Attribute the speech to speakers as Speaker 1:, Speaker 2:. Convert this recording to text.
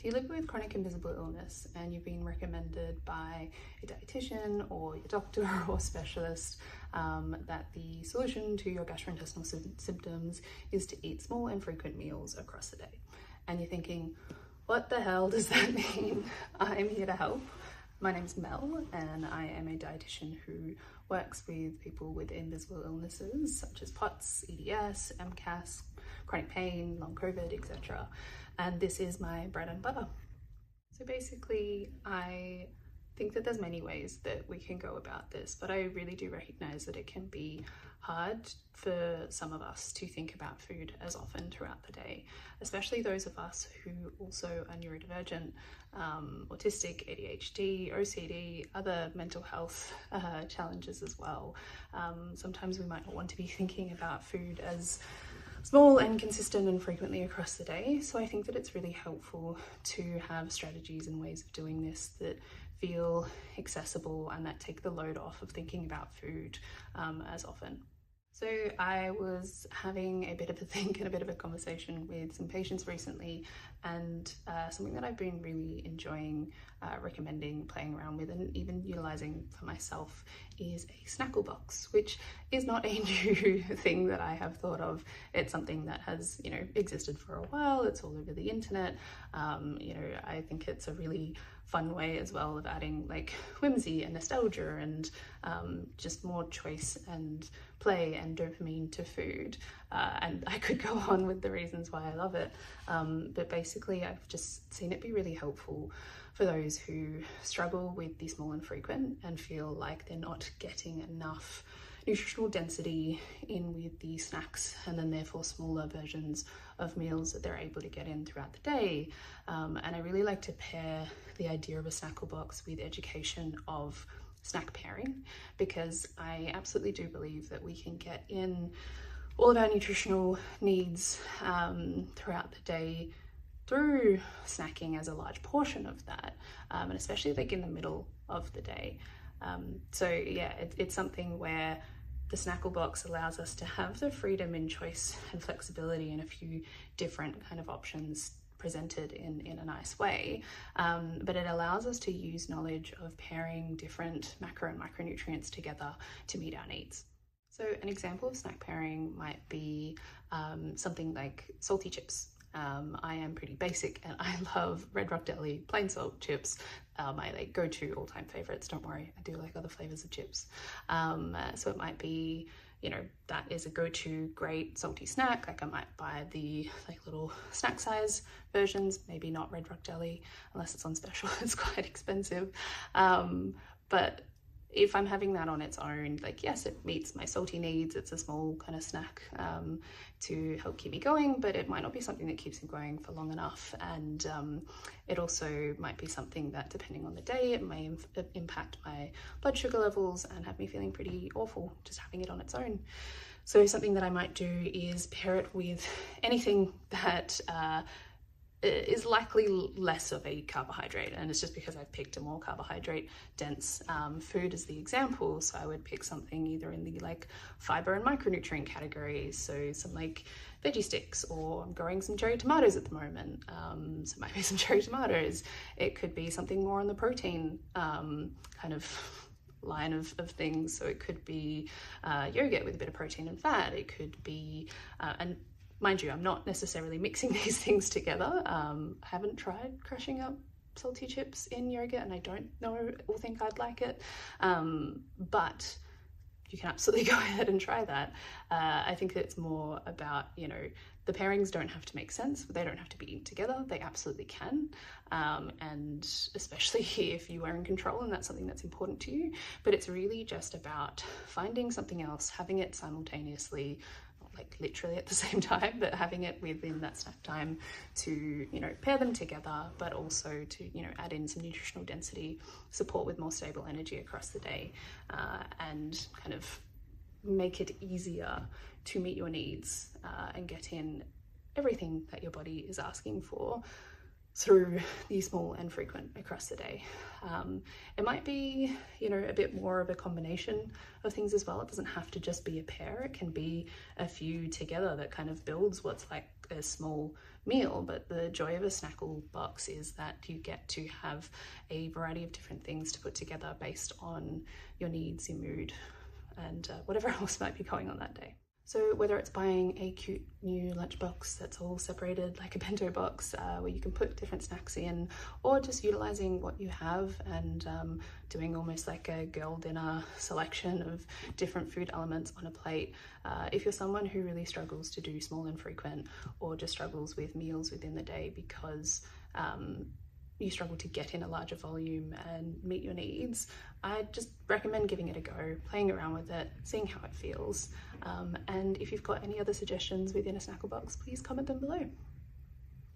Speaker 1: If you live with chronic invisible illness and you've been recommended by a dietitian or your doctor or specialist that the solution to your gastrointestinal symptoms is to eat small and frequent meals across the day, and you're thinking, what the hell does that mean? I'm here to help. My name's Mel, and I am a dietitian who works with people with invisible illnesses such as POTS, EDS, MCAS, chronic pain, long COVID, etc. And this is my bread and butter. So basically, I think that there's many ways that we can go about this, but I really do recognize that it can be hard for some of us to think about food as often throughout the day, especially those of us who also are neurodivergent, autistic, ADHD, OCD, other mental health challenges as well. Sometimes we might not want to be thinking about food as small and consistent and frequently across the day. So I think that it's really helpful to have strategies and ways of doing this that feel accessible and that take the load off of thinking about food as often. So I was having a bit of a think and a bit of a conversation with some patients recently, and something that I've been really enjoying recommending, playing around with, and even utilizing for myself is a Snackle box, which is not a new thing that I have thought of. It's something that has, existed for a while. It's all over the internet. I think it's a really fun way as well of adding like whimsy and nostalgia and just more choice and play and dopamine to food. And I could go on with the reasons why I love it. But basically, I've just seen it be really helpful for those who struggle with the small and frequent and feel like they're not getting enough nutritional density in with the snacks, and then therefore smaller versions of meals that they're able to get in throughout the day. And I really like to pair the idea of a Snackle box with education of snack pairing, because I absolutely do believe that we can get in all of our nutritional needs throughout the day through snacking as a large portion of that, and especially like in the middle of the day. So yeah, it's something where the Snackle box allows us to have the freedom and choice and flexibility and a few different kind of options presented in a nice way, but it allows us to use knowledge of pairing different macro and micronutrients together to meet our needs. So an example of snack pairing might be something like salty chips. I am pretty basic and I love Red Rock Deli plain salt chips. My go-to all-time favorites. Don't worry, I do like other flavors of chips. So it might be, that is a go-to great salty snack. Like I might buy the little snack size versions, maybe not Red Rock Deli unless it's on special. It's quite expensive. But if I'm having that on its own, yes, it meets my salty needs. It's a small kind of snack to help keep me going, but it might not be something that keeps me going for long enough. And it also might be something that, depending on the day, it may impact my blood sugar levels and have me feeling pretty awful just having it on its own. So something that I might do is pair it with anything that is likely less of a carbohydrate, and it's just because I've picked a more carbohydrate dense food as the example. So I would pick something either in the fiber and micronutrient categories, so some veggie sticks, or I'm growing some cherry tomatoes at the moment, so it might be some cherry tomatoes. It could be something more on the protein kind of line of things, so it could be yogurt with a bit of protein and fat. It could be and mind you, I'm not necessarily mixing these things together. I haven't tried crushing up salty chips in yogurt, and I don't know or think I'd like it. But you can absolutely go ahead and try that. I think that it's more about, the pairings don't have to make sense, but they don't have to be eaten together. They absolutely can. And especially if you are in control and that's something that's important to you. But it's really just about finding something else, having it simultaneously, literally at the same time, but having it within that snack time to, pair them together, but also to, add in some nutritional density, support with more stable energy across the day, and kind of make it easier to meet your needs and get in everything that your body is asking for through the small and frequent across the day. It might be, a bit more of a combination of things as well. It doesn't have to just be a pair. It can be a few together that kind of builds what's like a small meal. But the joy of a Snackle box is that you get to have a variety of different things to put together based on your needs, your mood, and whatever else might be going on that day. So whether it's buying a cute new lunchbox that's all separated like a bento box where you can put different snacks in, or just utilizing what you have and doing almost like a girl dinner selection of different food elements on a plate. If you're someone who really struggles to do small and frequent, or just struggles with meals within the day because you struggle to get in a larger volume and meet your needs, I just recommend giving it a go, playing around with it, seeing how it feels. And if you've got any other suggestions within a Snackle box, please comment them below.